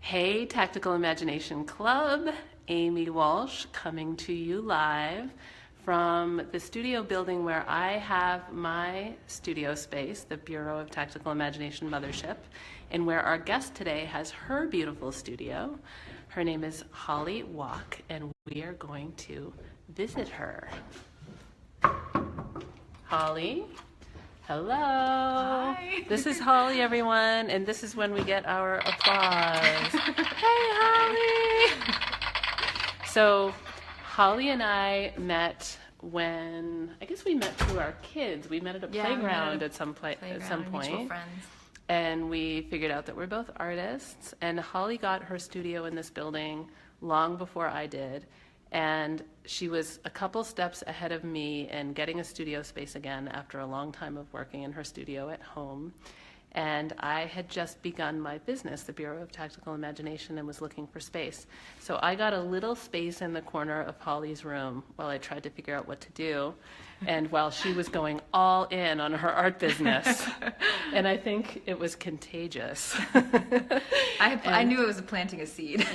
Hey, Tactical Imagination Club, Amy Walsh coming to you live from the studio building where I have my studio space, the Bureau of Tactical Imagination Mothership, and where our guest today has her beautiful studio. Her name is Holly Wach, and we are going to visit her. Holly? Hello. Hi. This is Holly, everyone, and this is when we get our applause. Hey, Holly. So, Holly and I met when, I guess we met through our kids. We met at a playground at some point. Mutual friends. And we figured out that we're both artists. And Holly got her studio in this building long before I did. And she was a couple steps ahead of me in getting a studio space again after a long time of working in her studio at home. And I had just begun my business, the Bureau of Tactical Imagination, and was looking for space. So I got a little space in the corner of Holly's room while I tried to figure out what to do, and while she was going all in on her art business. And I think it was contagious. I knew it was planting a seed.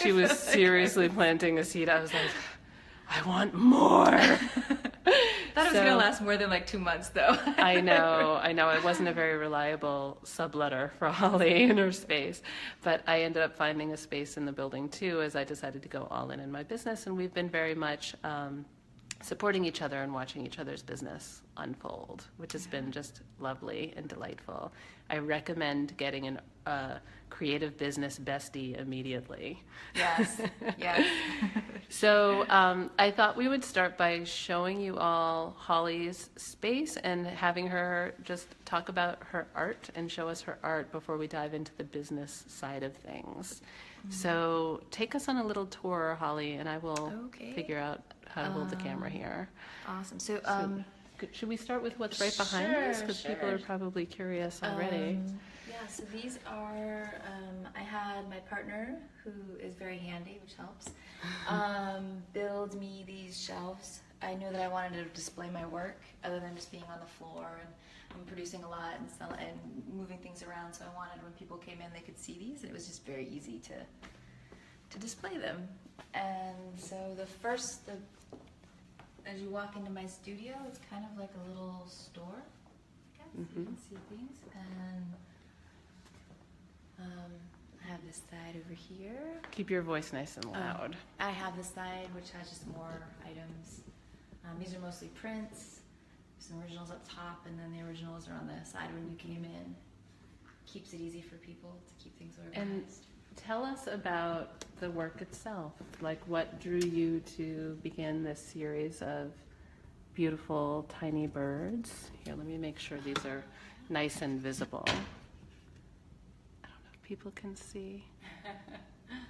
She was seriously planting a seed. I was like, I want more. Thought it was going to last more than like 2 months, though. I know. It wasn't a very reliable subletter for Holly in her space. But I ended up finding a space in the building, too, as I decided to go all in my business. And we've been very much supporting each other and watching each other's business unfold, which has been just lovely and delightful. I recommend getting a creative business bestie immediately. Yes, yes. So I thought we would start by showing you all Holly's space and having her just talk about her art and show us her art before we dive into the business side of things. Mm-hmm. So take us on a little tour, Holly, and I will figure out how to hold the camera here. Awesome. So should we start with what's right behind us? Because people are probably curious already. Yeah, so these are, I had my partner, who is very handy, which helps, build me these shelves. I knew that I wanted to display my work other than just being on the floor, and I'm producing a lot and moving things around, so I wanted when people came in they could see these, and it was just very easy to display them. And so as you walk into my studio, it's kind of like a little store. You can see things, and I have this side over here. Keep your voice nice and loud. I have this side which has just more items. These are mostly prints, some originals up top, and then the originals are on the side when you came in. Keeps it easy for people to keep things organized. And tell us about the work itself. Like, what drew you to begin this series of beautiful tiny birds? Here, let me make sure these are nice and visible. I don't know if people can see.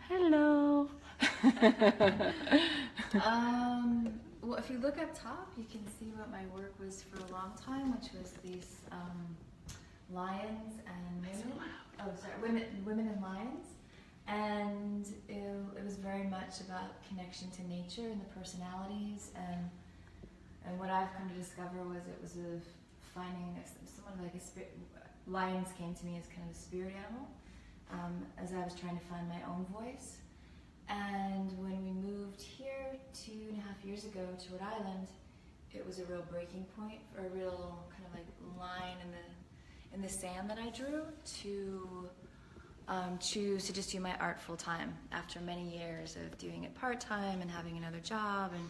Hello. Well, if you look up top, you can see what my work was for a long time, which was these lions and women. Oh, sorry, women and lions. And it was very much about connection to nature and the personalities, and what I've come to discover was it was finding someone like a spirit. Lions came to me as kind of a spirit animal, as I was trying to find my own voice. And when we moved here 2.5 years ago to Rhode Island, it was a real breaking point, or a real kind of like line in the sand that I drew to choose to just do my art full time after many years of doing it part time and having another job and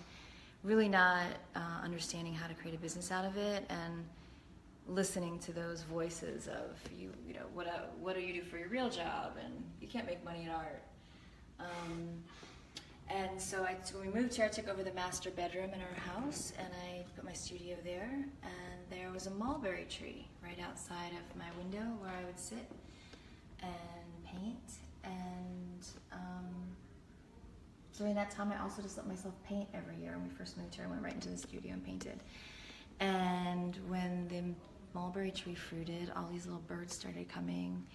really not understanding how to create a business out of it, and listening to those voices of you know what do you do for your real job, and you can't make money in art. And so when we moved here, I took over the master bedroom in our house, and I put my studio there, and there was a mulberry tree right outside of my window where I would sit and paint. And so in that time, I also just let myself paint every year. When we first moved here, I went right into the studio and painted. And when the mulberry tree fruited, all these little birds started coming,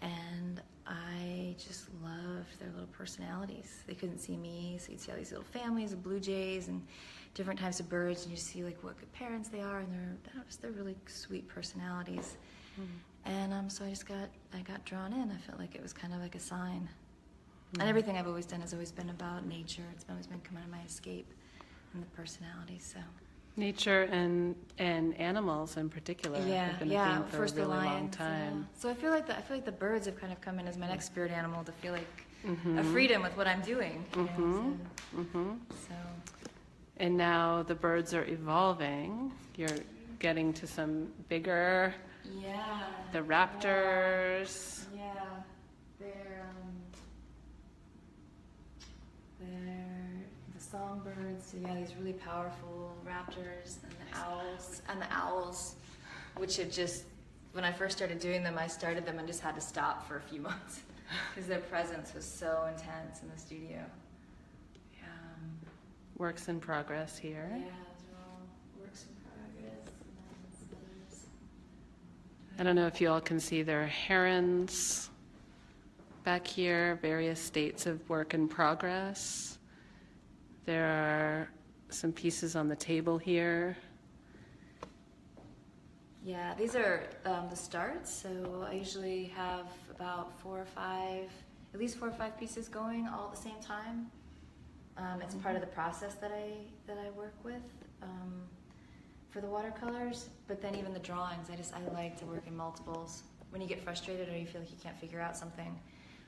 and I just loved their little personalities. They couldn't see me, so you'd see all these little families of blue jays and different types of birds, and you see like what good parents they are, and they're really sweet personalities. And so I got drawn in. I felt like it was kind of like a sign And everything I've always done has always been about nature. It's always been kind of my escape and the personality. So Nature and animals in particular have been a theme for first a really the lions, long time. Yeah. So I feel like the birds have kind of come in as my next spirit animal to feel like a freedom with what I'm doing. So. And now the birds are evolving. You're getting to some bigger. Yeah. The raptors. Yeah. They're the songbirds. So yeah, these really powerful raptors and the owls, which have just, when I first started doing them, I started them and just had to stop for a few months because their presence was so intense in the studio. Works in progress here. Yeah, those are all works in progress. And then others. I don't know if you all can see, there are herons back here, various states of work in progress. There are some pieces on the table here. Yeah, these are the starts. So I usually have about at least four or five pieces going all at the same time. It's part of the process that I work with for the watercolors. But then even the drawings, I like to work in multiples. When you get frustrated or you feel like you can't figure out something,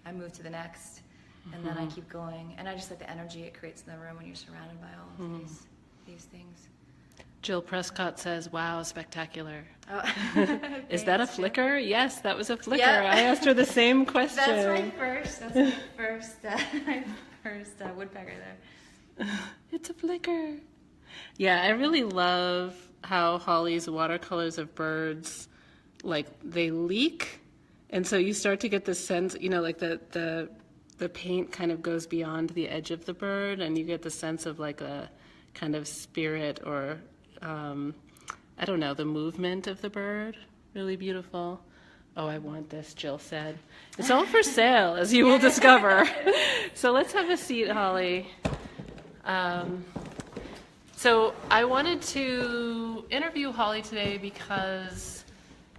I move to the next, and then I keep going. And I just like the energy it creates in the room when you're surrounded by all of these things. Jill Prescott says, "Wow, spectacular." Oh. Is that a flicker? Yes, that was a flicker. Yep. I asked her the same question. That's my first woodpecker there. It's a flicker. Yeah, I really love how Holly's watercolors of birds, like, they leak, and so you start to get this sense, like the paint kind of goes beyond the edge of the bird, and you get the sense of like a kind of spirit or I don't know, the movement of the bird. Really beautiful. Oh, I want this, Jill said. It's all for sale, as you will discover. So let's have a seat, Holly. So I wanted to interview Holly today because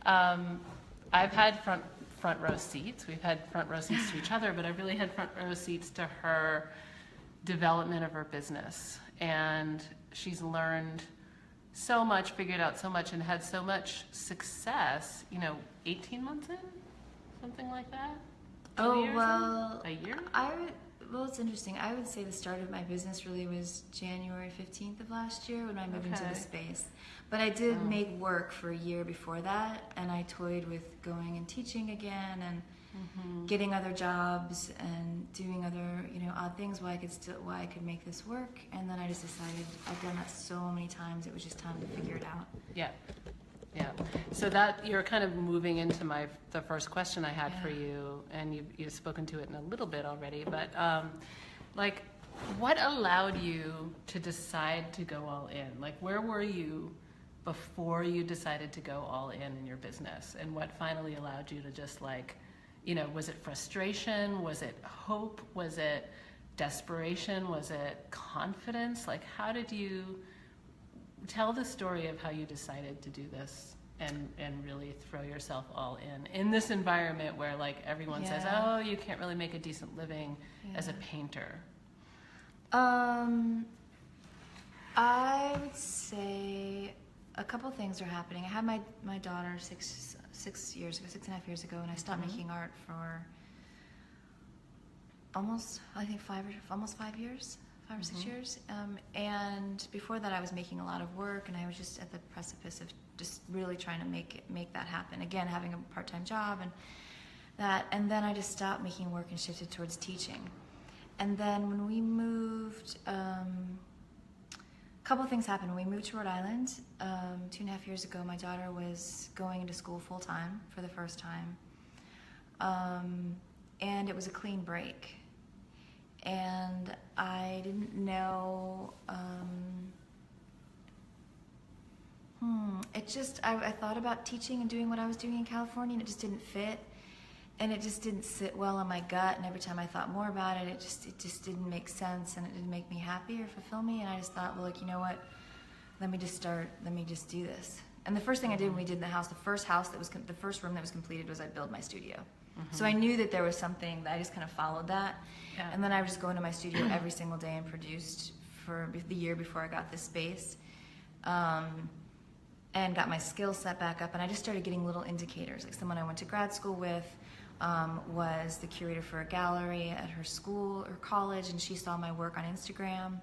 I've had front row seats. We've had front row seats to each other, but I've really had front row seats to her development of her business. And she's learned so much, figured out so much, and had so much success, 18 months in? Something like that? 2 years in? A year? Well, it's interesting. I would say the start of my business really was January 15th of last year when I moved into the space. But I did make work for a year before that, and I toyed with going and teaching again and getting other jobs and doing other, odd things why I could make this work. And then I just decided I've done that so many times, it was just time to figure it out. Yeah. Yeah. So that you're kind of moving into the first question I had for you, and you've spoken to it in a little bit already, but what allowed you to decide to go all in? Like, where were you before you decided to go all in your business, and what finally allowed you to just was it frustration? Was it hope? Was it desperation? Was it confidence? Like, how did you tell the story of how you decided to do this and really throw yourself all in this environment where everyone says, oh, you can't really make a decent living as a painter? I would say a couple things are happening. I had my daughter 6.5 years ago, and I stopped making art for almost 5 years. 5 or 6 years. And before that I was making a lot of work, and I was just at the precipice of just really trying to make that happen. Again, having a part-time job and then I just stopped making work and shifted towards teaching. And then when we moved, a couple of things happened. When we moved to Rhode Island 2.5 years ago, my daughter was going into school full-time for the first time. And it was a clean break. And I didn't know, I thought about teaching and doing what I was doing in California, and it just didn't fit. And it just didn't sit well in my gut, and every time I thought more about it, it just didn't make sense, and it didn't make me happy or fulfill me. And I just thought, well, you know what, let me just do this. And the first thing I did when we did the house, the first room that was completed was I built my studio. So I knew that there was something that I just kind of followed that. Yeah. And then I would just go into my studio every single day and produced for the year before I got this space. And got my skill set back up, and I just started getting little indicators. Like someone I went to grad school with was the curator for a gallery at her school or college, and she saw my work on Instagram.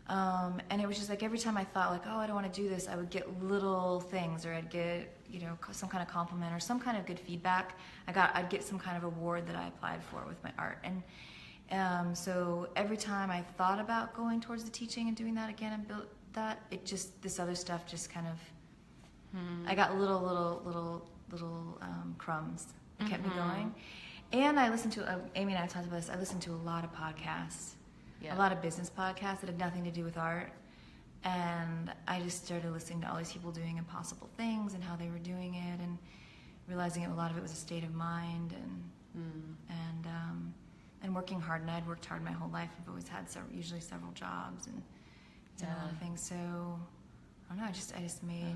And it was just like every time I thought like, oh, I don't want to do this, I would get little things, or I'd get, you know, some kind of compliment or some kind of good feedback. I'd get some kind of award that I applied for with my art. And so every time I thought about going towards the teaching and doing that again and built that, it just, this other stuff just kind of, I got little crumbs that kept me going. And I listened to, Amy and I talked about this, I listened to a lot of podcasts, a lot of business podcasts that had nothing to do with art. And I just started listening to all these people doing impossible things and how they were doing it, and realizing a lot of it was a state of mind, and working hard. And I'd worked hard my whole life. I've always had usually several jobs and done a lot of things. So I don't know. I just made.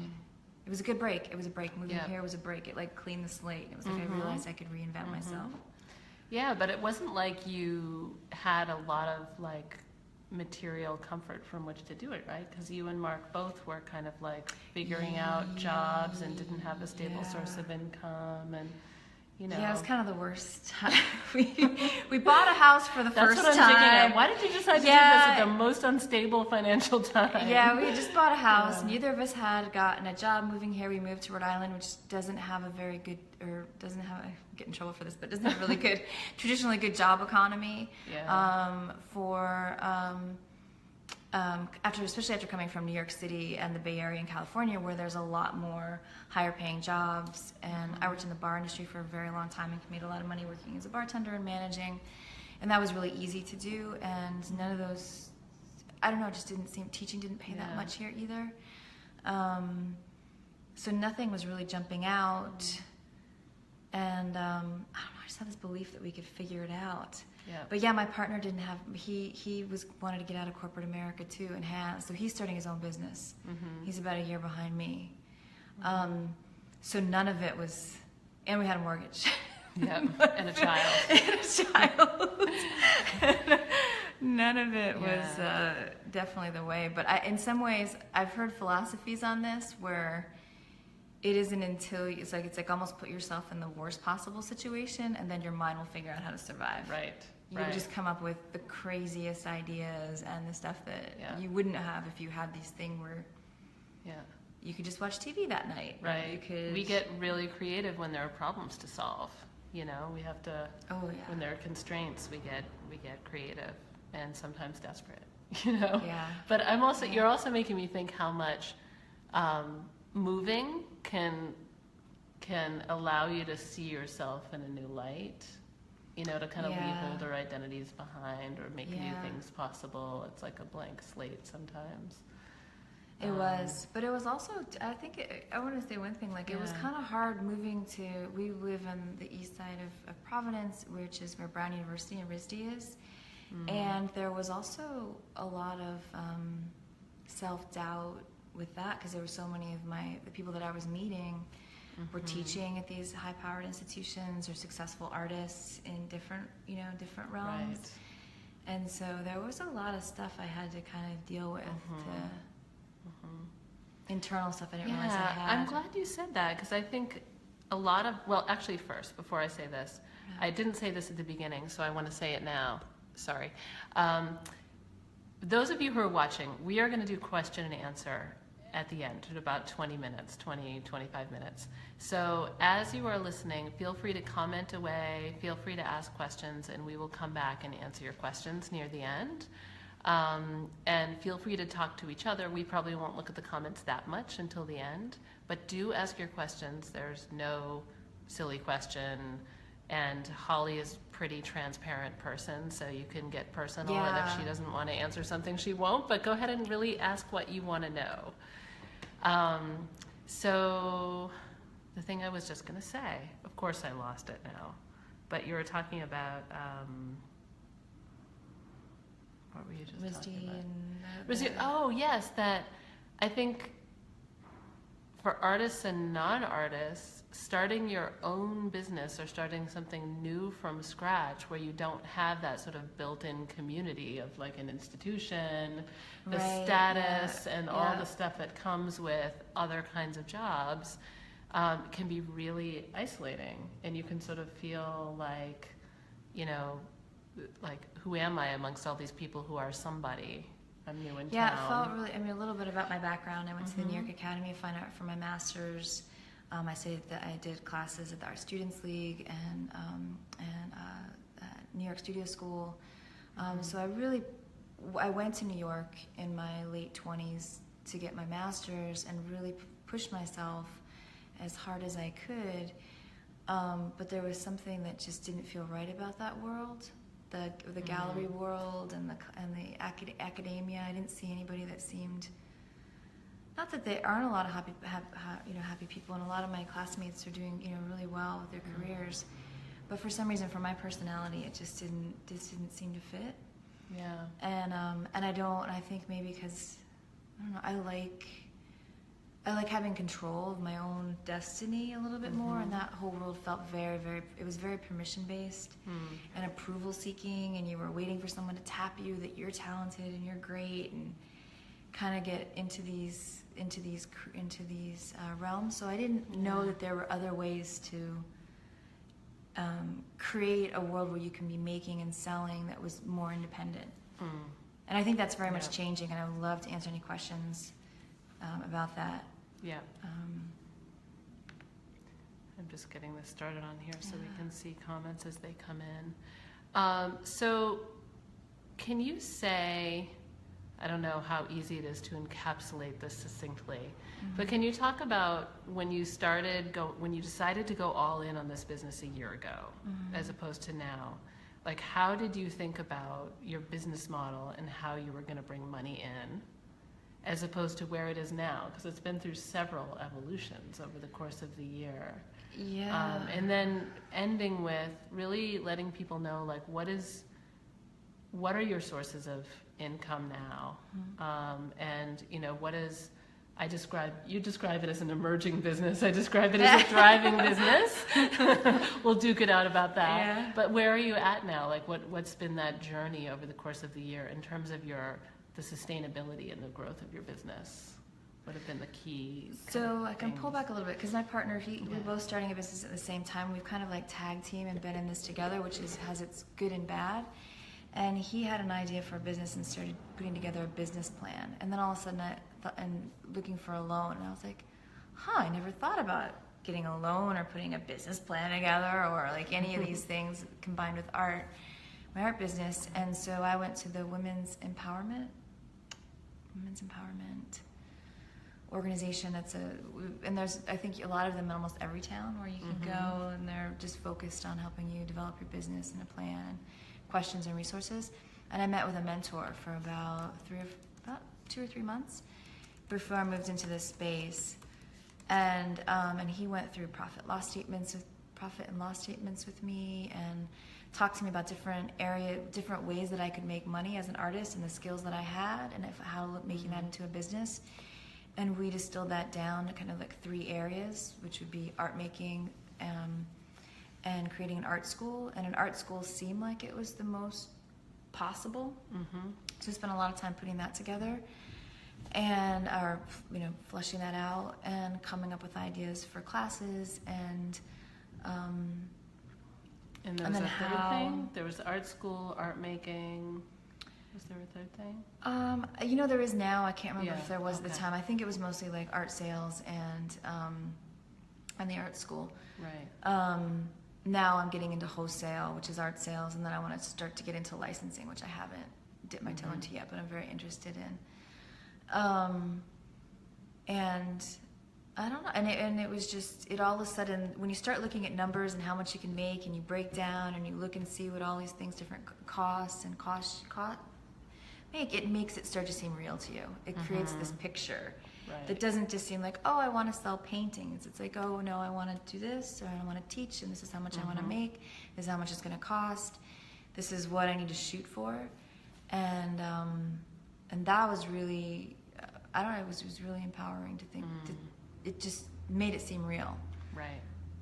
It was a good break. It was a break. Moving here was a break. It like cleaned the slate. It was like I realized I could reinvent myself. Yeah, but it wasn't like you had a lot of like material comfort from which to do it, right? Because you and Mark both were kind of like figuring out jobs and didn't have a stable source of income, and you know. Yeah, it was kind of the worst time. we bought a house for the first time. That's what I'm thinking of. Why did you decide to do this at the most unstable financial time? Yeah, we had just bought a house. Neither of us had gotten a job moving here. We moved to Rhode Island, which doesn't have a very good, or doesn't have, I get in trouble for this, but doesn't have a really good, traditionally good job economy. Especially after coming from New York City and the Bay Area in California, where there's a lot more higher paying jobs. And I worked in the bar industry for a very long time and made a lot of money working as a bartender and managing. And that was really easy to do. And none of those, I don't know, it just didn't seem, teaching didn't pay that much here either. So nothing was really jumping out. And I don't know, I just had this belief that we could figure it out. But yeah, my partner didn't have, he wanted to get out of corporate America too, and has, so he's starting his own business. He's about a year behind me. So none of it was, and we had a mortgage. And a child. None of it was definitely the way. But in some ways, I've heard philosophies on this where it isn't until it's like almost put yourself in the worst possible situation, and then your mind will figure out how to survive. You would just come up with the craziest ideas and the stuff that you wouldn't have if you had these things where you could just watch TV that night. You could. We get really creative when there are problems to solve. You know, we have to. When there are constraints, we get creative and sometimes desperate. You know. But I'm also. You're also making me think how much moving can allow you to see yourself in a new light. You know, to kind of leave older identities behind or make new things possible. It's like a blank slate sometimes. It was, but it was also, I think, I want to say one thing, like it was kind of hard moving to, we live on the east side of Providence, which is where Brown University and RISD is. And there was also a lot of self-doubt with that, because there were so many of the people that I was meeting were teaching at these high-powered institutions or successful artists in different realms. And so there was a lot of stuff I had to kind of deal with, internal stuff I didn't realize I had. I'm glad you said that, because I think a lot of, well, actually first, before I say this, I didn't say this at the beginning, so I want to say it now. Sorry. Those of you who are watching, we are going to do question and answer at the end, in about 20 minutes, 20, 25 minutes. So as you are listening, feel free to comment away, feel free to ask questions, and we will come back and answer your questions near the end. And feel free to talk to each other. We probably won't look at the comments that much until the end, but do ask your questions. There's no silly question. And Holly is a pretty transparent person, so you can get personal, and if she doesn't want to answer something, she won't, but go ahead and really ask what you want to know. So the thing I was just going to say, of course I lost it now, but you were talking about, what were you just talking about? Oh, yes, that I think for artists and non-artists, starting your own business or starting something new from scratch where you don't have that sort of built-in community of like an institution, the Right, status, yeah, and all the stuff that comes with other kinds of jobs, can be really isolating. And you can sort of feel like, you know, like, who am I amongst all these people who are somebody? I'm new in Yeah, town. it felt really, I mean, a little bit about my background. I went to the New York Academy of Fine Art for my master's. I say that I did classes at the Art Students League and New York Studio School. So I went to New York in my late 20s to get my master's and really pushed myself as hard as I could. But there was something that just didn't feel right about that world, the gallery world and the academia. I didn't see anybody that seemed. Not that there aren't a lot of happy people, and a lot of my classmates are doing really well with their careers, but for some reason, for my personality, it just didn't seem to fit. Yeah. And I think maybe because I don't know, I like having control of my own destiny a little bit more, and that whole world felt very, very. It was very permission based and approval seeking, and you were waiting for someone to tap you that you're talented and you're great, and kind of get into these realms. So I didn't know that there were other ways to create a world where you can be making and selling that was more independent. And I think that's very much changing, and I would love to answer any questions about that. Yeah. I'm just getting this started on here so we can see comments as they come in. So can you say, I don't know how easy it is to encapsulate this succinctly, but can you talk about when you decided to go all in on this business a year ago, as opposed to now? Like, how did you think about your business model and how you were going to bring money in, as opposed to where it is now? Because it's been through several evolutions over the course of the year. Yeah. And then ending with really letting people know, like, what are your sources of income now? And what is, you describe it as an emerging business. I describe it as a thriving business. We'll duke it out about that. Yeah. But where are you at now? Like, what's been that journey over the course of the year in terms of the sustainability and the growth of your business? What have been the key? So I can pull back a little bit because my partner, we're both starting a business at the same time. We've kind of like tag team and been in this together, which has its good and bad. And he had an idea for a business and started putting together a business plan. And then all of a sudden, and looking for a loan, and I was like, I never thought about getting a loan or putting a business plan together or like any of these things combined with my art business. And so I went to the women's empowerment organization. And there's, I think, a lot of them in almost every town where you can go, and they're just focused on helping you develop your business and a plan, questions and resources. And I met with a mentor for about 2 or 3 months before I moved into this space, and he went through profit and loss statements with me, and talked to me about different ways that I could make money as an artist and the skills that I had, and making that into a business. And we distilled that down to kind of like 3 areas, which would be art making, and creating an art school. And an art school seemed like it was the most possible. So I spent a lot of time putting that together, and fleshing that out and coming up with ideas for classes, and there was a third thing? There was art school, art making. Was there a third thing? There is now. I can't remember if there was at the time. I think it was mostly like art sales and the art school. Right. Now I'm getting into wholesale, which is art sales, and then I want to start to get into licensing, which I haven't dipped my toe into yet, but I'm very interested in. And I don't know, and it was just, it all of a sudden, when you start looking at numbers and how much you can make, and you break down and you look and see what all these things, different costs and it makes it start to seem real to you. It creates this picture that doesn't just seem like, I want to sell paintings. It's like, oh no, I want to do this, or I want to teach, and this is how much I want to make, this is how much it's going to cost, this is what I need to shoot for. And that was really, it was really empowering to think, it just made it seem real. Right.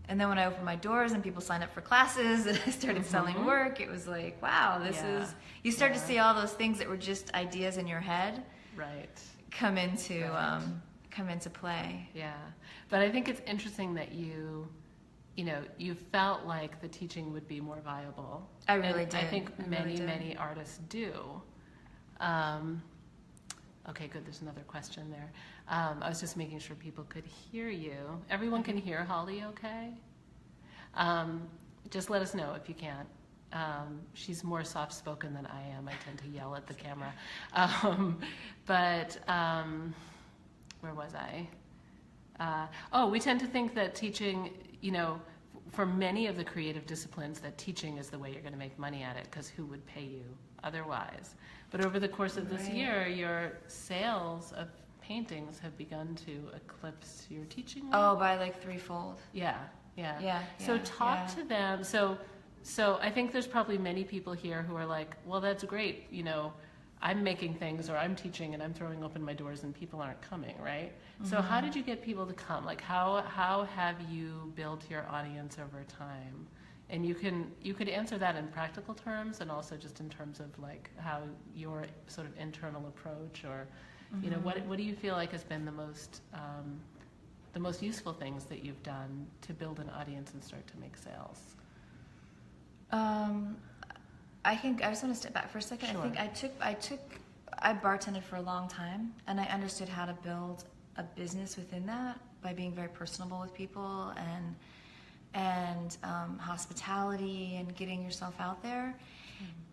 And then when I opened my doors and people signed up for classes and I started selling work, it was like, wow, this is, you start to see all those things that were just ideas in your head come into play. Yeah. But I think it's interesting that you felt like the teaching would be more viable. I really did. I think many artists do. Okay, good. There's another question there. I was just making sure people could hear you. Everyone can hear Holly okay? Just let us know if you can't. She's more soft-spoken than I am. I tend to yell at the camera. Where was I? We tend to think that teaching, for many of the creative disciplines, that teaching is the way you're going to make money at it, because who would pay you otherwise? But over the course of this year, your sales of paintings have begun to eclipse your teaching work. Oh, by like threefold. Yeah. So talk to them. So I think there's probably many people here who are like, well, that's great. I'm making things, or I'm teaching, and I'm throwing open my doors, and people aren't coming, right? So how did you get people to come? Like, how have you built your audience over time? And you could answer that in practical terms, and also just in terms of like how your sort of internal approach, or what do you feel like has been the most useful things that you've done to build an audience and start to make sales? I think I just want to step back for a second. Sure. I think I bartended for a long time, and I understood how to build a business within that by being very personable with people and hospitality and getting yourself out there.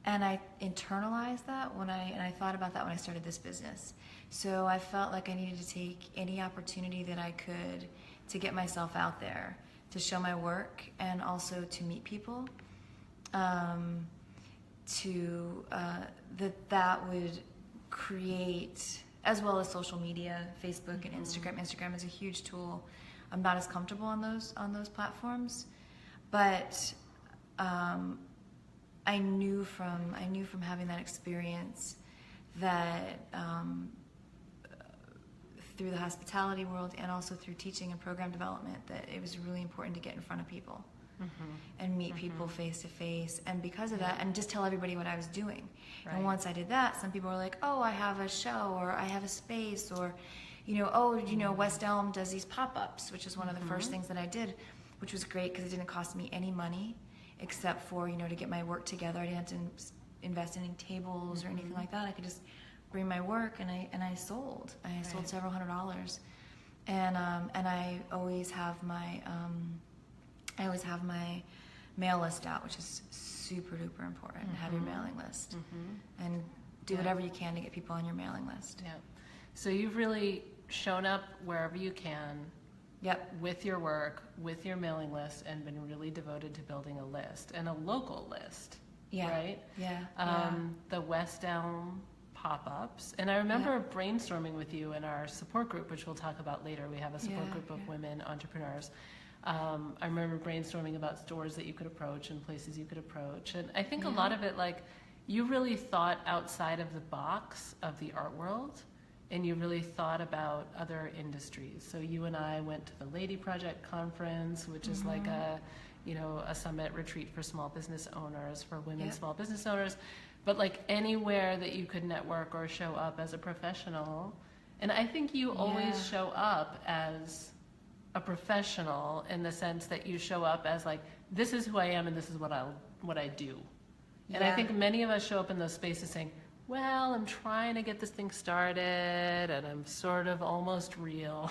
And I internalized that and I thought about that when I started this business. So I felt like I needed to take any opportunity that I could to get myself out there, to show my work, and also to meet people. That would create, as well as social media, Facebook and Instagram. Instagram is a huge tool. I'm not as comfortable on those platforms, but I knew from having that experience that through the hospitality world and also through teaching and program development, that it was really important to get in front of people. And meet people face to face, and because of that, and just tell everybody what I was doing. And once I did that, some people were like, "Oh, I have a show, or I have a space, or, West Elm does these pop-ups," which is one of the first things that I did, which was great because it didn't cost me any money, except for to get my work together. I didn't have to invest in any tables or anything like that. I could just bring my work, and I sold. I sold several $100s, and I always have my mail list out, which is super duper important. Have your mailing list, and do whatever you can to get people on your mailing list. Yeah. So you've really shown up wherever you can. Yep. With your work, with your mailing list, and been really devoted to building a list, and a local list. Yeah. Right. Yeah. The West Elm pop-ups, and I remember brainstorming with you in our support group, which we'll talk about later. We have a support group of women entrepreneurs. I remember brainstorming about stores that you could approach and places you could approach. And I think a lot of it, like, you really thought outside of the box of the art world, and you really thought about other industries. So you and I went to the Lady Project conference, which is like a summit retreat for small business owners, for women small business owners. But like anywhere that you could network or show up as a professional. And I think you always show up as a professional, in the sense that you show up as like, this is who I am and this is what I do. And I think many of us show up in those spaces saying, well, I'm trying to get this thing started and I'm sort of almost real.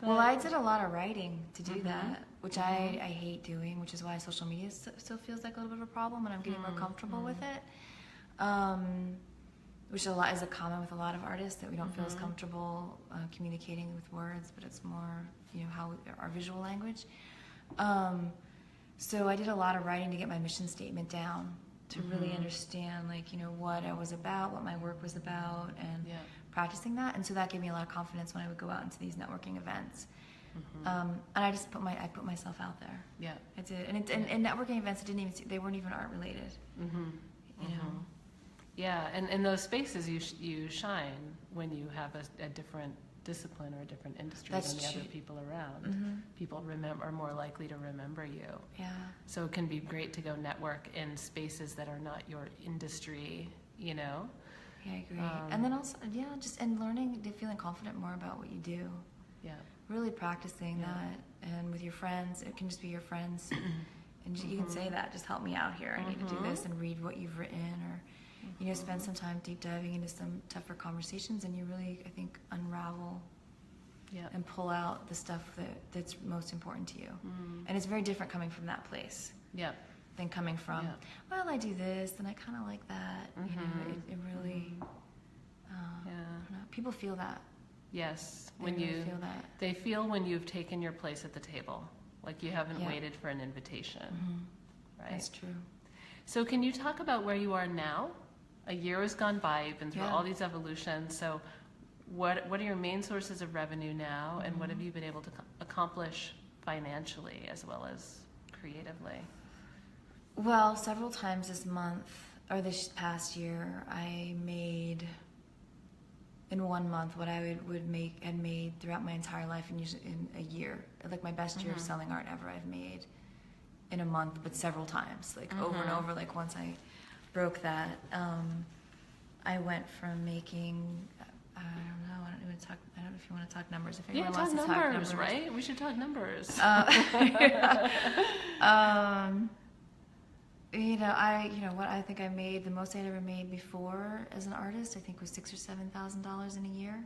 Well, I did a lot of writing to do that, which I hate doing, which is why social media still feels like a little bit of a problem, and I'm getting more comfortable with it. Which is a common with a lot of artists, that we don't feel as comfortable communicating with words, but it's more, how our visual language. So I did a lot of writing to get my mission statement down, to really understand, what I was about, what my work was about, and practicing that. And so that gave me a lot of confidence when I would go out into these networking events. And I just put myself out there. Yeah, I did. And networking events, they weren't even art related. Yeah, and in those spaces you shine when you have a different discipline or a different industry That's than the true. other people around. Mm-hmm. People are more likely to remember you. Yeah. So it can be great to go network in spaces that are not your industry, you know? Yeah, I agree. And then also, just and learning, feeling confident more about what you do. Yeah. Really practicing that, and with your friends, it can just be your friends, and you can say that, just help me out here. I need to do this, and read what you've written, or spend some time deep diving into some tougher conversations, and you really, I think, unravel and pull out the stuff that's most important to you. And it's very different coming from that place. Yeah. Than coming from, well, I do this, and I kind of like that. You know, it really, I don't know, people feel that. Yes, They really feel that. They feel when you've taken your place at the table, like you haven't waited for an invitation, right? That's true. So can you talk about where you are now? A year has gone by, you've been through all these evolutions, so what are your main sources of revenue now, and what have you been able to accomplish financially as well as creatively? Well, several times this month, or this past year, I made, in 1 month, what I had made throughout my entire life in a year. Like my best year of selling art ever I've made in a month, but several times, like over and over. Like once I broke that, I went from making, I don't know if you want to talk numbers. If anyone wants to talk numbers, right? We should talk numbers. What I think I made, the most I'd ever made before as an artist, I think was $6,000 or $7,000 in a year.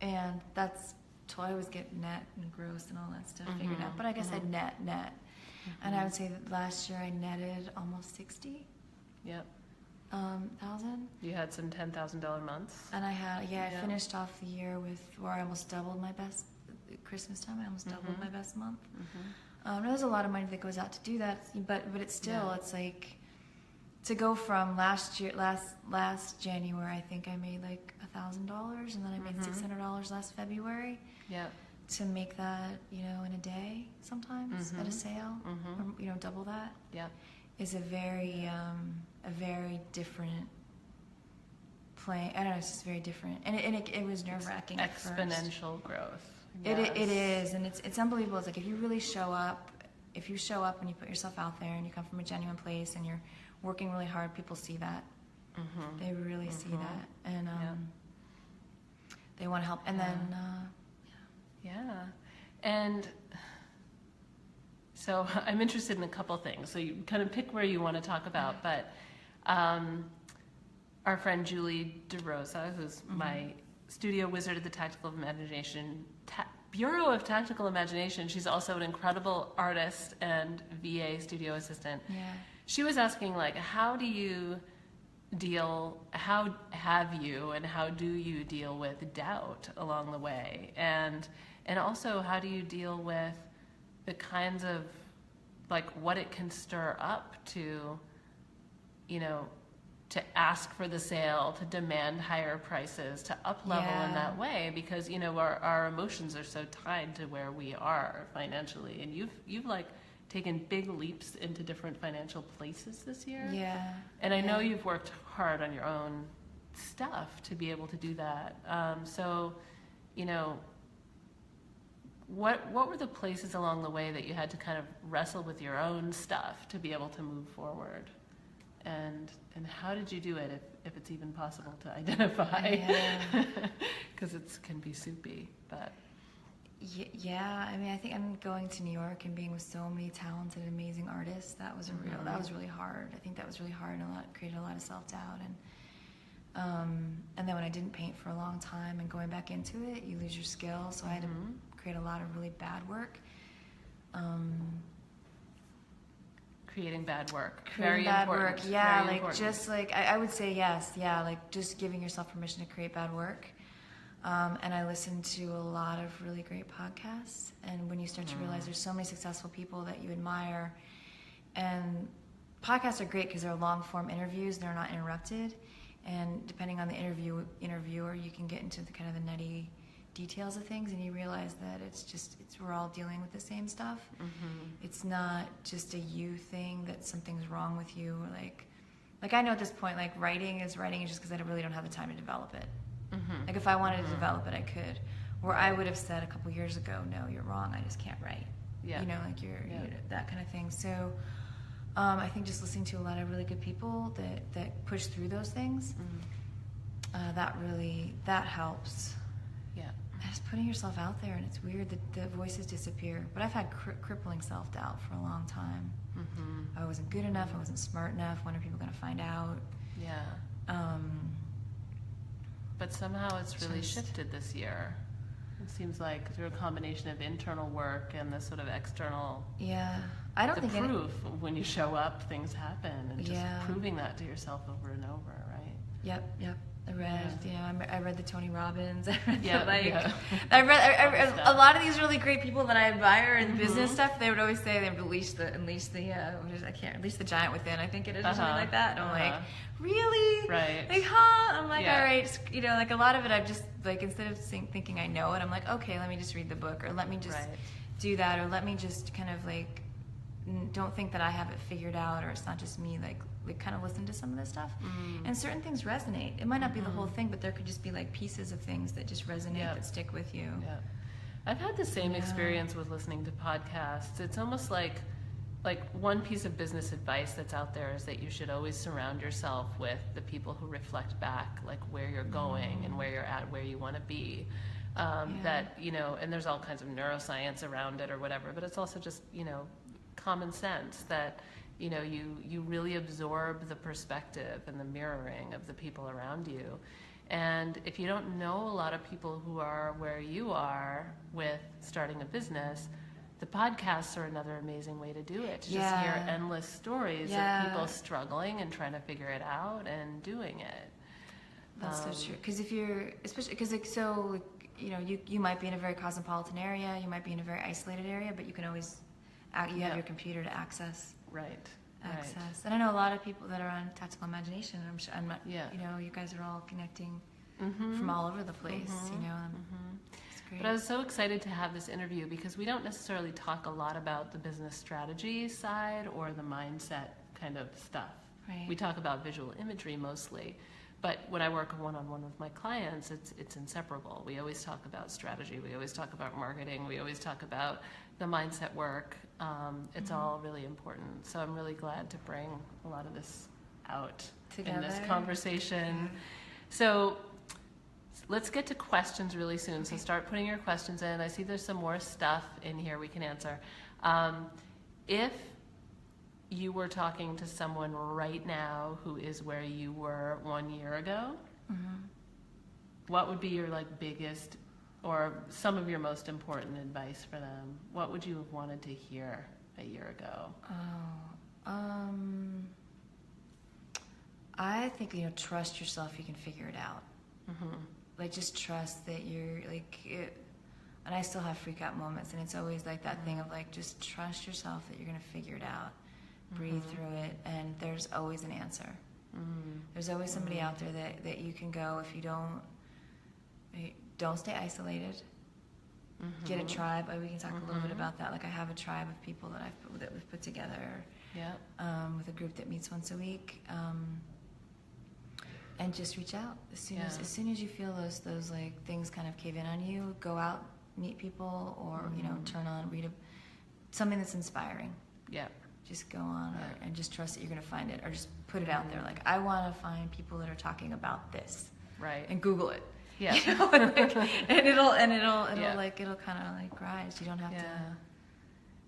And that's till I always get net and gross and all that stuff figured out. But I guess I'd net. And I would say that last year I netted almost 60. Yep. thousand. You had some $10,000 months. And I had, I finished off the year where I almost doubled my best, Christmas time, I almost doubled my best month. There's a lot of money that goes out to do that, but it's still, it's like, to go from last January, I think I made like $1,000, and then I made $600 last February. Yeah. To make that, in a day sometimes at a sale, or double that. Yeah. Is a very different play. I don't know. It's just very different, and it was nerve wracking. Exponential growth. Yes. It is, and it's unbelievable. It's like if you really show up, and you put yourself out there, and you come from a genuine place, and you're working really hard, people see that. They really see that, and they want to help. And then, and so I'm interested in a couple things. So you kind of pick where you want to talk about, but our friend Julie DeRosa, who's my studio wizard at the Bureau of Tactical Imagination, she's also an incredible artist and VA studio assistant. Yeah. She was asking, like, how do you deal with doubt along the way, and also how do you deal with the kinds of, like, what it can stir up to ask for the sale, to demand higher prices, to up level in that way, because our emotions are so tied to where we are financially, and you've like taken big leaps into different financial places this year. Yeah. And I know you've worked hard on your own stuff to be able to do that. What were the places along the way that you had to kind of wrestle with your own stuff to be able to move forward? And how did you do it, if it's even possible to identify? Because it can be soupy, but... Yeah, I mean, I think I'm going to New York and being with so many talented, amazing artists. That was that was really hard. I think that was really hard, and created a lot of self-doubt. And then when I didn't paint for a long time and going back into it, you lose your skill. So I had to create a lot of really bad work. Creating bad work. Very bad important. Work. Yeah, very like important. just like I would say yes. Yeah, like just giving yourself permission to create bad work. And I listened to a lot of really great podcasts. And when you start to realize there's so many successful people that you admire, and podcasts are great because they're long form interviews; they're not interrupted. And depending on the interviewer, you can get into the kind of the nutty details of things, and you realize that we're all dealing with the same stuff. It's not just a you thing, that something's wrong with you, or like I know at this point, like writing is just because I really don't have the time to develop it. Like if I wanted to develop it, I could. Or I would have said a couple years ago, no, you're wrong, I just can't write. Yeah. You know, like you're that kind of thing. So I think just listening to a lot of really good people that push through those things, that helps. Yeah. And just putting yourself out there, and it's weird that the voices disappear. But I've had crippling self-doubt for a long time. I wasn't good enough, I wasn't smart enough, when are people going to find out? Yeah. But somehow it's really shifted this year. It seems like through a combination of internal work and the sort of external. Yeah, I don't the think proof when you show up, things happen, and just Yeah. proving that to yourself over and over, right? Yep. I read, I read the Tony Robbins. I read I read a lot of these really great people that I admire in business stuff. They would always say they would unleash the giant within. I think it is or something like that. And I'm like, really? Right. Like, huh? I'm like, all right. You know, like a lot of it, I've just like instead of thinking I know it, I'm like, okay, let me just read the book, or let me just do that, or let me just kind of like don't think that I have it figured out, or it's not just me. Like kind of listen to some of this stuff, and certain things resonate. It might not be the whole thing, but there could just be like pieces of things that just resonate that stick with you. Yeah, I've had the same experience with listening to podcasts. It's almost like one piece of business advice that's out there is that you should always surround yourself with the people who reflect back like where you're going and where you're at, where you want to be. That, you know, and there's all kinds of neuroscience around it or whatever, but it's also just, you know, common sense that, you know, you really absorb the perspective and the mirroring of the people around you. And if you don't know a lot of people who are where you are with starting a business, the podcasts are another amazing way to do it. To just hear endless stories of people struggling and trying to figure it out and doing it. That's so true. Because if you're, especially because like, so, you know, you might be in a very cosmopolitan area, you might be in a very isolated area, but you can always, you have your computer to access. Right. And I know a lot of people that are on Tactical Imagination. You know, you guys are all connecting from all over the place. You know, it's great. But I was so excited to have this interview because we don't necessarily talk a lot about the business strategy side or the mindset kind of stuff. Right. We talk about visual imagery mostly, but when I work one-on-one with my clients, it's inseparable. We always talk about strategy. We always talk about marketing. We always talk about the mindset work. It's all really important. So I'm really glad to bring a lot of this out together in this conversation. So let's get to questions really soon. So start putting your questions in. I see there's some more stuff in here we can answer. If you were talking to someone right now who is where you were 1 year ago, what would be your like biggest or some of your most important advice for them? What would you have wanted to hear a year ago? I think, you know, trust yourself. You can figure it out. Like, just trust that you're like it. And I still have freak out moments, and it's always like that thing of like, just trust yourself that you're gonna figure it out. Breathe through it, and there's always an answer. There's always somebody out there that you can go. If you don't stay isolated. Get a tribe. We can talk a little bit about that. Like, I have a tribe of people that we've put together. With a group that meets once a week. And just reach out as soon as you feel those like things kind of cave in on you. Go out, meet people, or you know, turn on, read something that's inspiring. Just go on and just trust that you're going to find it, or just put it out there. Like, I want to find people that are talking about this. And Google it. You know, and it'll kind of like rise. You don't have to.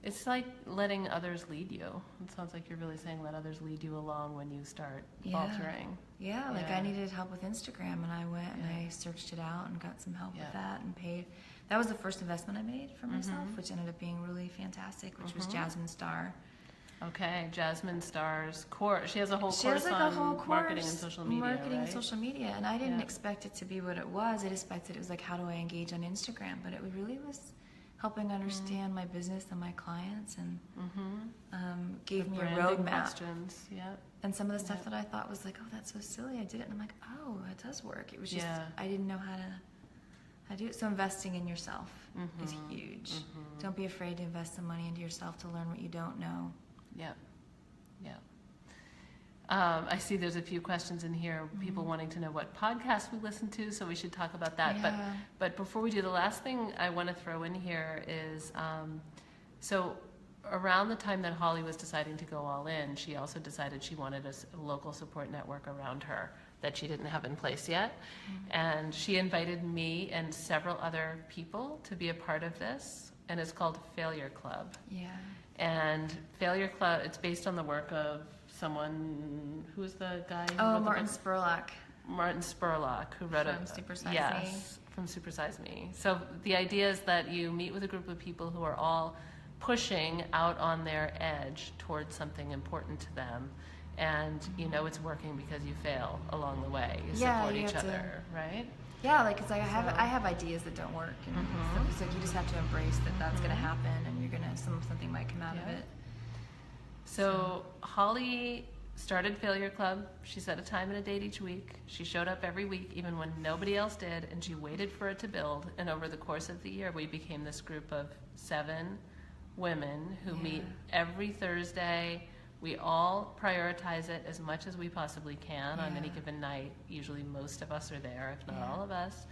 It's like letting others lead you. It sounds like you're really saying let others lead you along when you start faltering. Like I needed help with Instagram, and I went and I searched it out and got some help with that, and paid. That was the first investment I made for myself, which ended up being really fantastic, which was Jasmine Star. Okay, Jasmine Star's course. She has a whole course on marketing and social media. And I didn't expect it to be what it was. I expected it was like, how do I engage on Instagram? But it really was helping understand my business and my clients, and gave me a roadmap. And some of the stuff that I thought was like, oh, that's so silly, I did it, and I'm like, oh, it does work. It was just I didn't know how to do it. So investing in yourself is huge. Don't be afraid to invest some money into yourself to learn what you don't know. I see there's a few questions in here, people wanting to know what podcast we listen to, so we should talk about that. Yeah. But before we do, the last thing I want to throw in here is, so around the time that Holly was deciding to go all in, she also decided she wanted a local support network around her that she didn't have in place yet. And she invited me and several other people to be a part of this, and it's called Failure Club. Yeah. And Failure Club, it's based on the work of someone, who's the guy? Who Oh, wrote the Martin book? Spurlock. Martin Spurlock, who wrote From Super Size Me. Yes, from Super Size Me. So the idea is that you meet with a group of people who are all pushing out on their edge towards something important to them, and you know it's working because you fail along the way. You support each other, right? Yeah, like it's like I have ideas that don't work, and stuff. It's like you just have to embrace that that's going to happen, and you're gonna something might come out of it. So Holly started Failure Club. She set a time and a date each week. She showed up every week, even when nobody else did, and she waited for it to build. And over the course of the year, we became this group of 7 women who meet every Thursday. We all prioritize it as much as we possibly can on any given night. Usually most of us are there, if not all of us.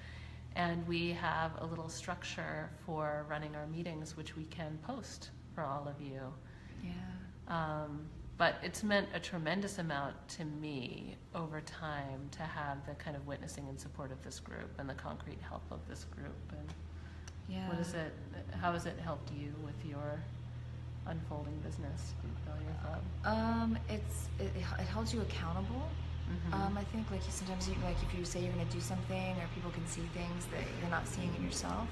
And we have a little structure for running our meetings, which we can post for all of you. Yeah. But it's meant a tremendous amount to me over time to have the kind of witnessing and support of this group and the concrete help of this group. And what is it? How has it helped you with your unfolding business through Failure Club? It holds you accountable. I think like sometimes like if you say you're going to do something, or people can see things that you're not seeing in yourself.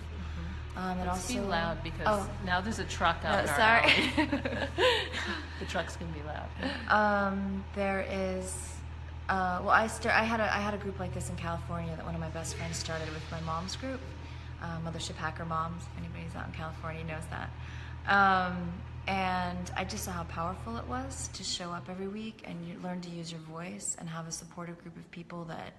It Let's also be loud because now there's a truck out in our sorry. alley. The truck's gonna be loud. There is. I had a group like this in California that one of my best friends started with my mom's group, Mothership Hacker Moms. If anybody's out in California knows that. And I just saw how powerful it was to show up every week and you learn to use your voice and have a supportive group of people that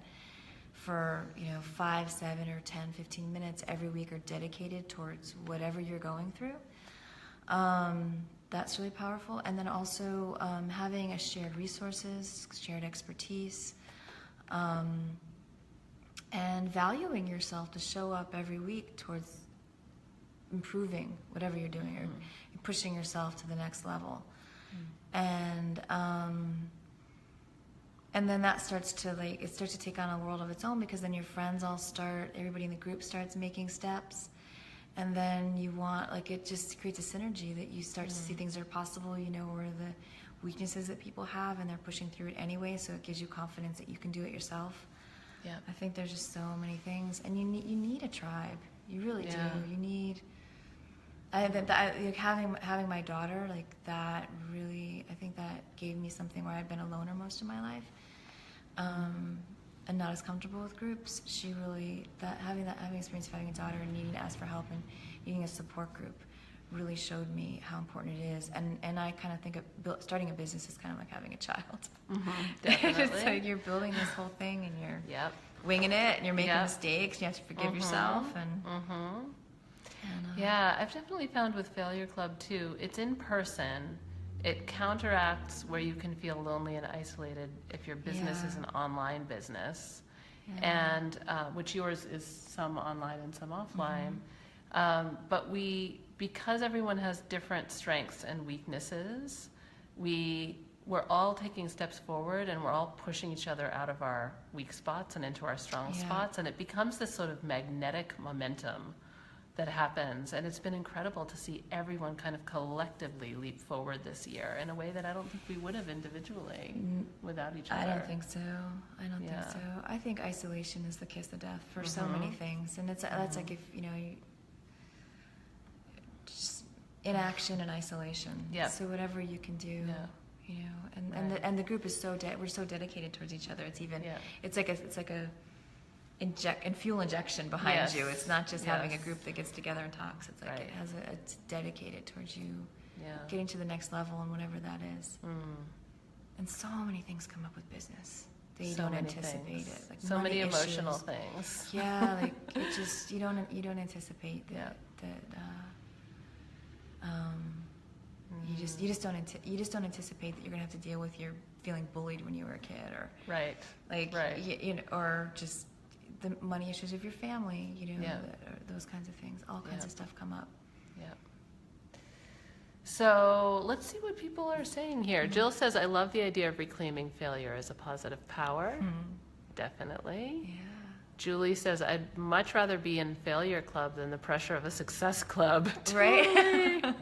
for 5, 7 or 10, 15 minutes every week are dedicated towards whatever you're going through. That's really powerful. And then also having a shared resources, shared expertise, and valuing yourself to show up every week towards improving whatever you're doing or pushing yourself to the next level. And then that starts to take on a world of its own, because then your friends all everybody in the group starts making steps, and then it just creates a synergy that you start to see things that are possible, where the weaknesses that people have, and they're pushing through it anyway, so it gives you confidence that you can do it yourself. Yeah, I think there's just so many things, and you need a tribe. You really do. You need. Having my daughter, like that really, I think that gave me something where I'd been a loner most of my life, and not as comfortable with groups. She really, having experience of having a daughter and needing to ask for help and needing a support group really showed me how important it is. And I kind of think of starting a business is kind of like having a child. Definitely. It's like you're building this whole thing and you're winging it and you're making mistakes. You have to forgive yourself and. Yeah, I've definitely found with Failure Club too, it's in person. It counteracts where you can feel lonely and isolated if your business is an online business, and which yours is some online and some offline. But because everyone has different strengths and weaknesses, we're all taking steps forward and we're all pushing each other out of our weak spots and into our strong spots, and it becomes this sort of magnetic momentum that happens, and it's been incredible to see everyone kind of collectively leap forward this year in a way that I don't think we would have individually without each other. I don't think so. I think isolation is the kiss of death for so many things, and that's like if just inaction and isolation. Yeah. So whatever you can do. Yeah. And the group is we're so dedicated towards each other. It's even it's like a fuel injection behind you. It's not just having a group that gets together and talks. It's like it's dedicated towards you getting to the next level and whatever that is. And so many things come up with business. They don't anticipate it. Like so many emotional issues. Things. Yeah, like it just you don't anticipate that You just don't anticipate that you're gonna have to deal with your feeling bullied when you were a kid, or Right. like Right. you know, or just the money issues of your family, you know, Yeah. or those kinds of things. All kinds Yeah. of stuff come up. Yeah. So let's see what people are saying here. Jill says, I love the idea of reclaiming failure as a positive power. Definitely. Yeah. Julie says, I'd much rather be in failure club than the pressure of a success club. Right.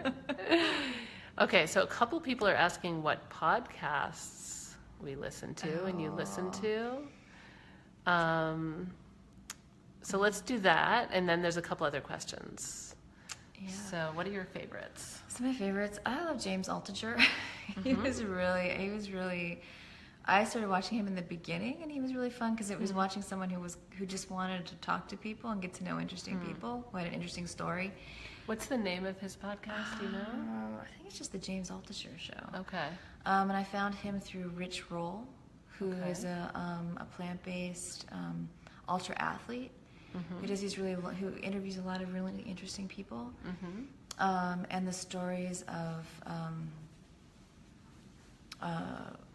Okay, so a couple people are asking what podcasts we listen to and you listen to. So let's do that, and then there's a couple other questions. Yeah. So what are your favorites? Some of my favorites. I love James Altucher. He was really. I started watching him in the beginning, and he was really fun because it was watching someone who just wanted to talk to people and get to know interesting people who had an interesting story. What's the name of his podcast? Do you know? I think it's just the James Altucher Show. Okay. And I found him through Rich Roll, who Okay. is a plant-based ultra athlete. Who interviews a lot of really interesting people. And the stories of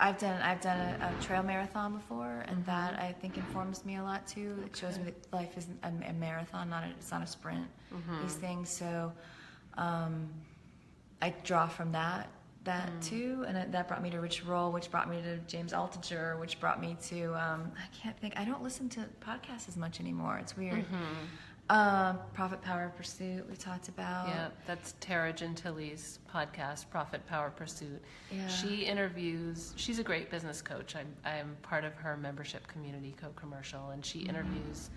I've done a trail marathon before, and that I think informs me a lot too. It shows me that life is a marathon, it's not a sprint. These things, so I draw from that too, and that brought me to Rich Roll, which brought me to James Altucher, which brought me to I don't listen to podcasts as much anymore. It's weird. Profit, Power, Pursuit, we talked about. Yeah, that's Tara Gentile's podcast, Profit, Power, Pursuit. Yeah. She's a great business coach. I'm part of her membership community, Co-Commercial, and she interviews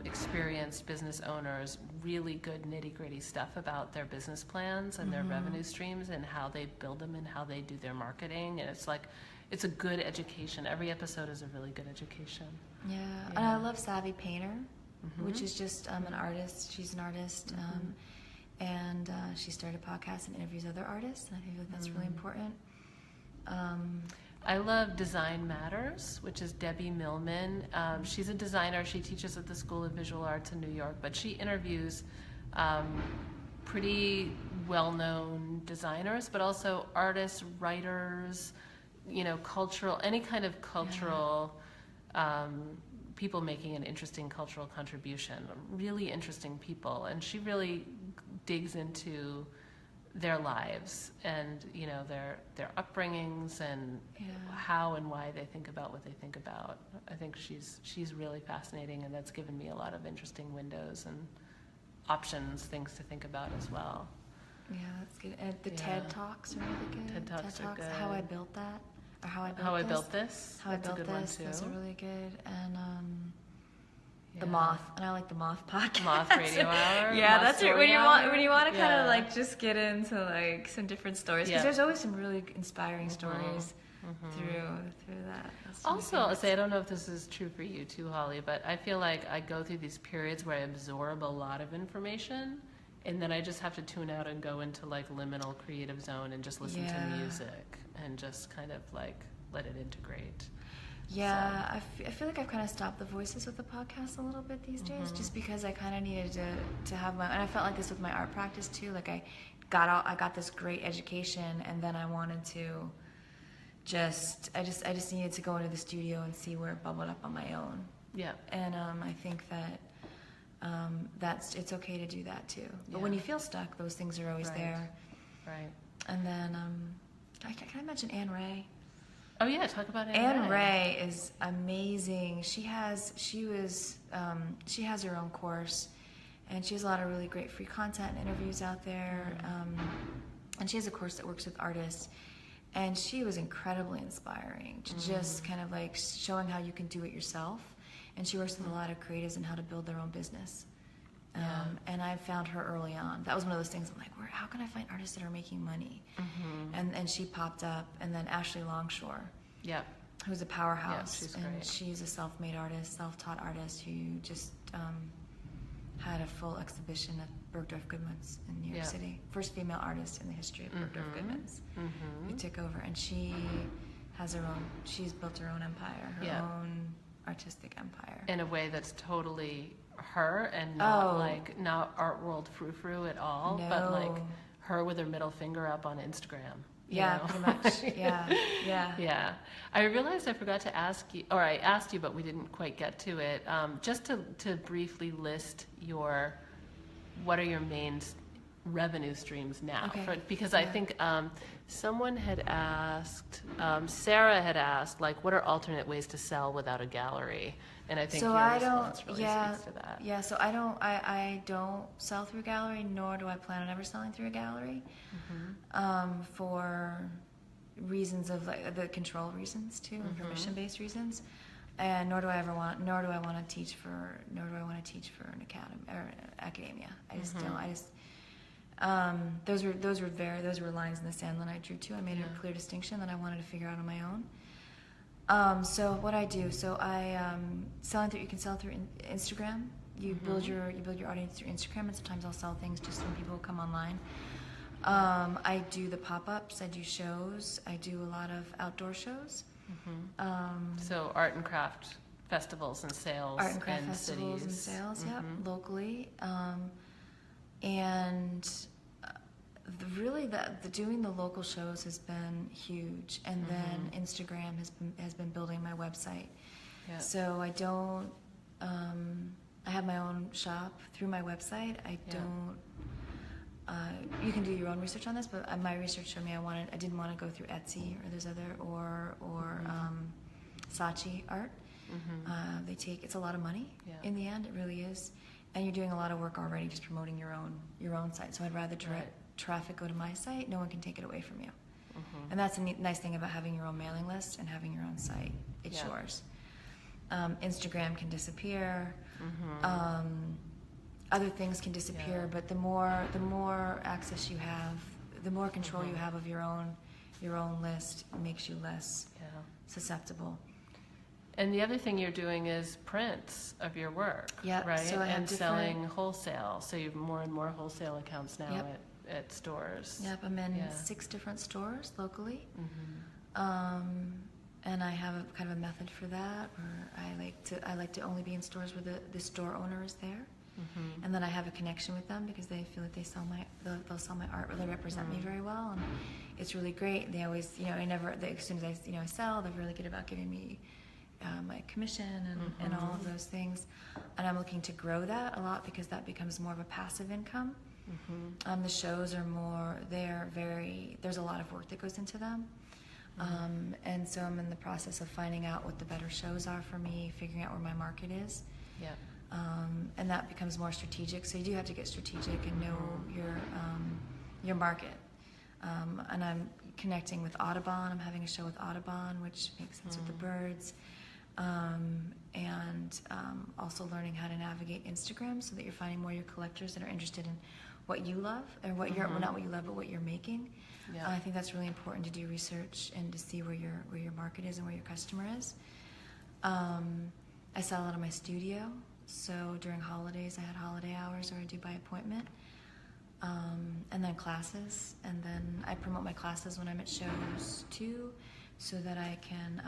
experienced business owners, really good nitty-gritty stuff about their business plans and their revenue streams and how they build them and how they do their marketing. And it's a good education. Every episode is a really good education. Yeah, and I love Savvy Painter, which is just an artist. She's an artist, and she started a podcast and interviews other artists, and I think that's really important. I love Design Matters, which is Debbie Millman. She's a designer. She teaches at the School of Visual Arts in New York, but she interviews pretty well-known designers, but also artists, writers, any kind of cultural people making an interesting cultural contribution, really interesting people. And she really digs into their lives and their upbringings and how and why they think about what they think about. I think she's really fascinating, and that's given me a lot of interesting windows and options, things to think about as well. Yeah, that's good. And the TED Talks are really good. TED Talks are good. How I Built That, or How I Built This. How I Built This. That's a good one too. Those are really good. And The Moth, and I like the Moth podcast. Moth Radio Hour. Yeah, Moth that's it. When you want to kind of Yeah. like just get into like some different stories, because there's always some really inspiring stories through that. That's Also, I'll say, I don't know if this is true for you too, Holly, but I feel like I go through these periods where I absorb a lot of information, and then I just have to tune out and go into like liminal creative zone and just listen to music and just kind of like let it integrate. Yeah, I feel like I've kind of stopped the voices with the podcast a little bit these days, just because I kind of needed to have and I felt like this with my art practice too. Like I got this great education, and then I wanted to I just needed to go into the studio and see where it bubbled up on my own. Yeah. And I think that it's okay to do that too. But when you feel stuck, those things are always there. Right. And then can I mention Anne Ray? Oh yeah, talk about Anne Ray is amazing. She has her own course, and she has a lot of really great free content and interviews out there. And she has a course that works with artists, and she was incredibly inspiring to just kind of like showing how you can do it yourself. And she works with a lot of creatives and how to build their own business. And I found her early on. That was one of those things I'm like, how can I find artists that are making money? And she popped up, and then Ashley Longshore, who's a powerhouse. She's great. And she's a self-made artist, self-taught artist who just had a full exhibition at Bergdorf Goodman's in New York City. First female artist in the history of Bergdorf Goodman's who took over. And she's built her own empire, her own artistic empire. In a way that's totally her and not art world frou-frou at all, but like her with her middle finger up on Instagram. Yeah, pretty much. Yeah, yeah. Yeah. I realized I forgot to ask you, or I asked you, but we didn't quite get to it. Just to briefly list what are your main revenue streams now? Okay. Because I think someone had asked, Sarah had asked, like, what are alternate ways to sell without a gallery? And I think So your I response don't, really yeah, speaks to that. yeah. So I don't sell through a gallery, nor do I plan on ever selling through a gallery, for reasons of like the control reasons too, and permission-based reasons. And nor do I want to teach for an academy or academia. I just don't. Those were lines in the sand that I drew too. I made a clear distinction that I wanted to figure out on my own. So what I do, you can sell through Instagram. You build your audience through Instagram, and sometimes I'll sell things just when people come online. I do the pop-ups. I do shows. I do a lot of outdoor shows. So art and craft festivals and sales. Art and craft festivals cities. and sales, locally. And really, doing the local shows has been huge, and then Instagram has been building my website. Yeah. So I don't. I have my own shop through my website. I don't. You can do your own research on this, but my research showed me I didn't want to go through Etsy or there's other or Saatchi art. It's a lot of money in the end. It really is, and you're doing a lot of work already just promoting your own site. So I'd rather direct traffic go to my site. No one can take it away from you, and that's a nice thing about having your own mailing list and having your own site. It's yours. Instagram can disappear. Other things can disappear, but the more access you have, the more control you have of your own list, makes you less susceptible. And the other thing you're doing is prints of your work, right? So I have selling wholesale. So you have more and more wholesale accounts now at stores. Yep, I'm in 6 different stores locally. And I have a kind of a method for that, where I like to only be in stores where the store owner is there. And then I have a connection with them because they feel that they'll sell my art, or they represent me very well, and it's really great. They always, as soon as I sell, they're really good about giving me my commission and all of those things. And I'm looking to grow that a lot because that becomes more of a passive income. The shows are more, there's a lot of work that goes into them. And so I'm in the process of finding out what the better shows are for me, figuring out where my market is. And that becomes more strategic. So you do have to get strategic and know your market. And I'm connecting with Audubon. I'm having a show with Audubon, which makes sense with the birds. And also learning how to navigate Instagram so that you're finding more your collectors that are interested in what you love, or what you're, well, not what you love, but what you're making. I think that's really important to do research and to see where your market is and where your customer is. I sell out of my studio. So during holidays, I had holiday hours, or I do by appointment. And then classes. And then I promote my classes when I'm at shows too, so that I can,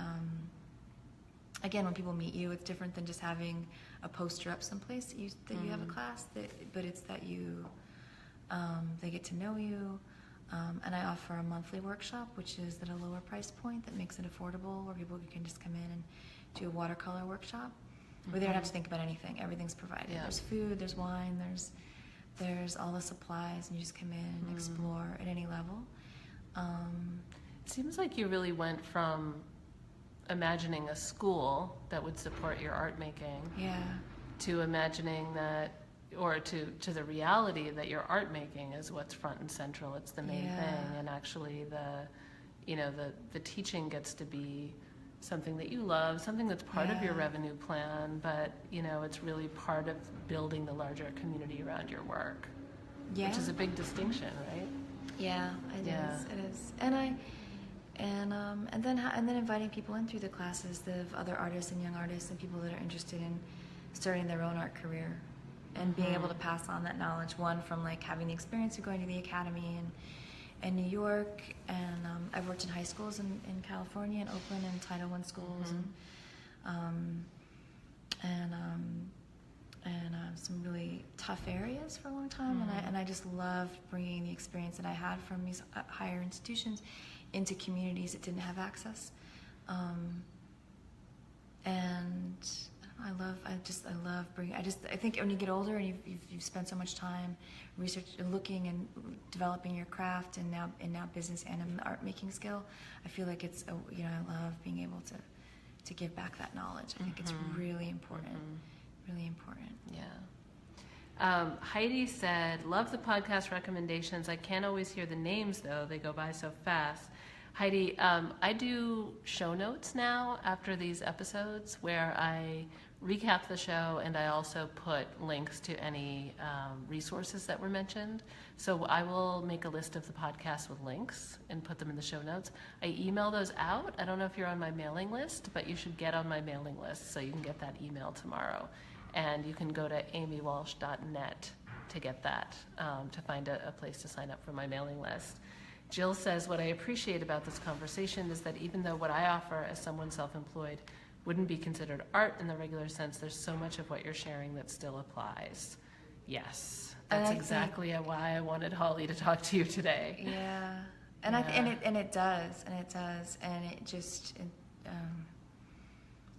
again, when people meet you, it's different than just having a poster up someplace that you have a class, but it's that they get to know you. And I offer a monthly workshop, which is at a lower price point that makes it affordable, where people can just come in and do a watercolor workshop. Where they don't have to think about anything. Everything's provided. There's food, there's wine, there's all the supplies, and you just come in and explore at any level. It seems like you really went from imagining a school that would support your art making to imagining that, or to the reality that your art making is what's front and central. It's the main thing, and actually the teaching gets to be something that you love, something that's part of your revenue plan, but it's really part of building the larger community around your work, which is a big distinction, right? It is. And then inviting people in through the classes of other artists and young artists and people that are interested in starting their own art career, and being able to pass on that knowledge, one from like having the experience of going to the academy in New York, and I've worked in high schools in California and Oakland and Title I schools, some really tough areas for a long time, and I just loved bringing the experience that I had from these higher institutions into communities that didn't have access. And I love bringing. I think when you get older and you've spent so much time research, looking and developing your craft, and now business and an art making skill, I feel like I love being able to give back that knowledge. I think it's really important. Really important. Yeah. Heidi said, love the podcast recommendations. I can't always hear the names though; they go by so fast. Heidi, I do show notes now after these episodes where I recap the show, and I also put links to any resources that were mentioned. So I will make a list of the podcast with links and put them in the show notes. I email those out. I don't know if you're on my mailing list, but you should get on my mailing list so you can get that email tomorrow. And you can go to amywalsh.net to get that, to find a place to sign up for my mailing list. Jill says, what I appreciate about this conversation is that even though what I offer as someone self-employed wouldn't be considered art in the regular sense, there's so much of what you're sharing that still applies. Yes, that's exactly why I wanted Holly to talk to you today. Yeah, it does.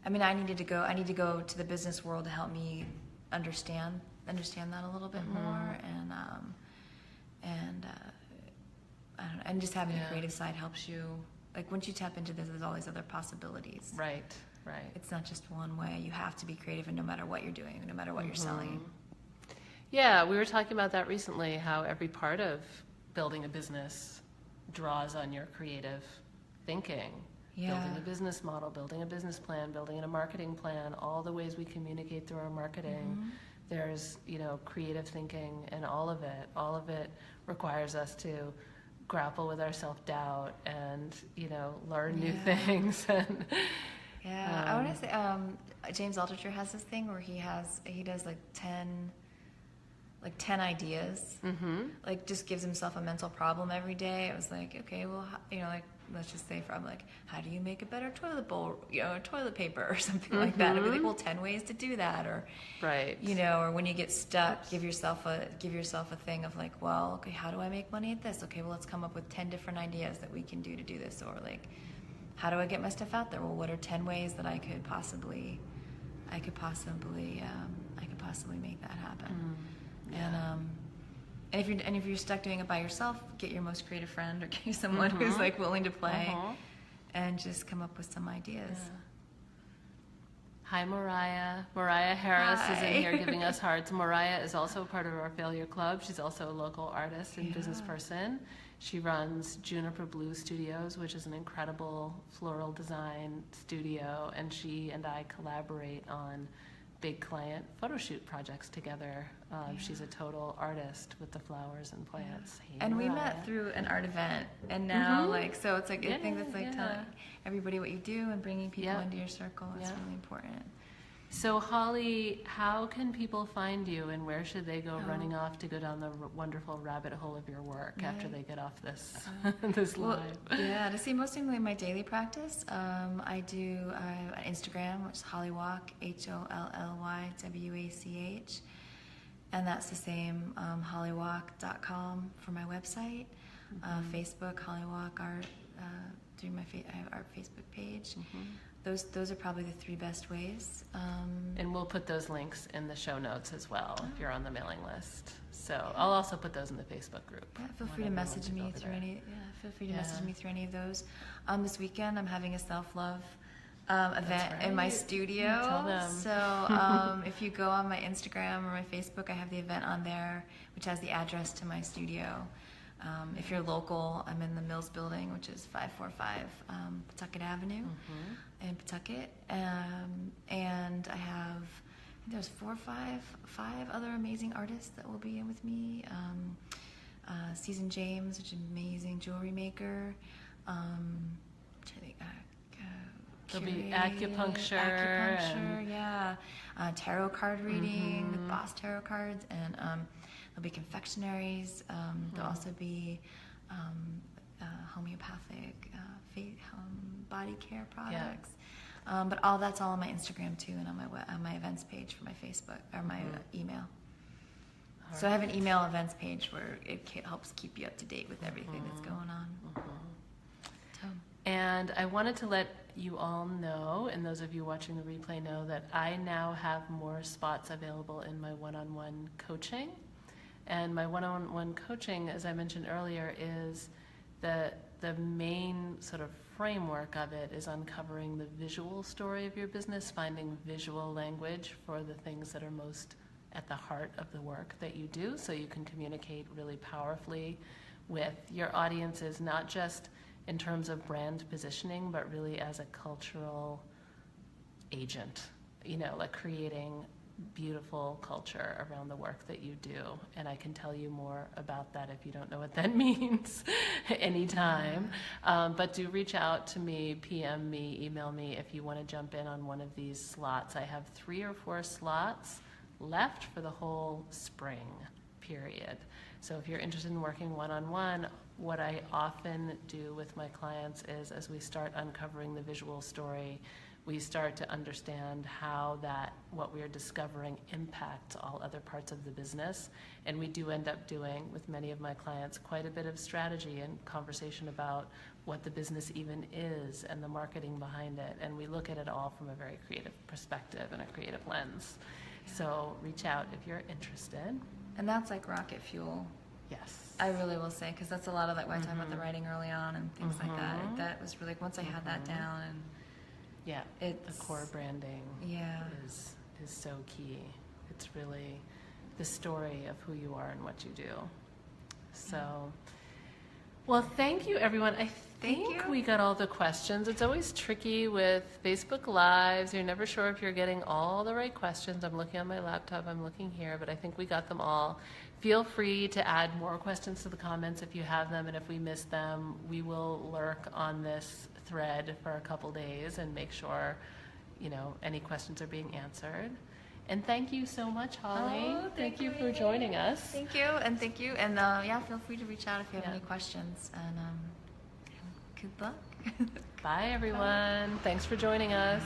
I need to go to the business world to help me understand that a little bit more, and just having a creative side helps you. Like once you tap into this, there's all these other possibilities. Right. It's not just one way. You have to be creative, and no matter what you're doing, no matter what you're selling. Yeah, we were talking about that recently, how every part of building a business draws on your creative thinking. Yeah. Building a business model, building a business plan, building a marketing plan, all the ways we communicate through our marketing. There's, creative thinking, and all of it requires us to grapple with our self-doubt and, learn new things. And I want to say James Altucher has this thing where he does like 10 ideas, like just gives himself a mental problem every day. It was like, okay, well, let's just say from like, how do you make a better toilet bowl, toilet paper or something like that. I'd be like, well, 10 ways to do that, or or when you get stuck, give yourself a thing of like, well, okay, how do I make money at this? Okay, well, let's come up with 10 different ideas that we can do to do this, or like, how do I get my stuff out there? Well, what are 10 ways that I could possibly make that happen? And if you're stuck doing it by yourself, get your most creative friend, or get someone who's like willing to play, and just come up with some ideas. Yeah. Hi, Mariah. Mariah Harris is in here giving us hearts. Mariah is also a part of our Failure Club. She's also a local artist and business person. She runs Juniper Blue Studios, which is an incredible floral design studio, and she and I collaborate on big client photo shoot projects together. She's a total artist with the flowers and plants. Hey, and we met through an art event, and now so it's like I think that's like telling everybody what you do and bringing people into your circle is really important. So Holly, how can people find you, and where should they go running off to go down the wonderful rabbit hole of your work after they get off this this live? To see mostly my daily practice, I do an Instagram, which is Holly Wach, HOLLYWACH, and that's the same, hollywach.com for my website. Facebook, Holly Wach Art, through my I have art Facebook page. Those are probably the three best ways. And we'll put those links in the show notes as well if you're on the mailing list. So I'll also put those in the Facebook group. Yeah, feel free to message me through any. Feel free to message me through any of those. This weekend I'm having a self-love event in my studio. Tell them. So if you go on my Instagram or my Facebook, I have the event on there, which has the address to my studio. If you're local, I'm in the Mills Building, which is 545 Pawtucket Avenue in Pawtucket. And I have, there's 4 or 5 other amazing artists that will be in with me. Susan James, which is an amazing jewelry maker. There'll be acupuncture, tarot card reading with Boss Tarot cards, and there'll be confectionaries. There'll also be homeopathic body care products. But all that's all on my Instagram too, and on my events page for my Facebook or my email. So I have an email events page where it helps keep you up to date with everything that's going on. So. And I wanted to let you all know, and those of you watching the replay know, that I now have more spots available in my one-on-one coaching. And my one-on-one coaching, as I mentioned earlier, is the main sort of framework of it is uncovering the visual story of your business, finding visual language for the things that are most at the heart of the work that you do, so you can communicate really powerfully with your audiences, not just in terms of brand positioning, but really as a cultural agent, like creating beautiful culture around the work that you do. And I can tell you more about that if you don't know what that means anytime. But do reach out to me, PM me, email me if you want to jump in on one of these slots. I have 3 or 4 slots left for the whole spring period. So if you're interested in working one-on-one, what I often do with my clients is, as we start uncovering the visual story, we start to understand how what we are discovering impacts all other parts of the business. And we do end up doing, with many of my clients, quite a bit of strategy and conversation about what the business even is and the marketing behind it. And we look at it all from a very creative perspective and a creative lens. So reach out if you're interested. And that's like rocket fuel. Yes. I really will say, because that's a lot of like what I talked about the writing early on and things like that. That was really, once I had that down, and the core branding is so key. It's really the story of who you are and what you do. So, well, thank you, everyone. I think we got all the questions. It's always tricky with Facebook Lives. You're never sure if you're getting all the right questions. I'm looking on my laptop. I'm looking here, but I think we got them all. Feel free to add more questions to the comments if you have them, and if we miss them, we will lurk on this thread for a couple days and make sure, any questions are being answered. And thank you so much, Holly. Thank you for joining us. Thank you. And feel free to reach out if you have any questions. And good luck. Bye, everyone. Thanks for joining us.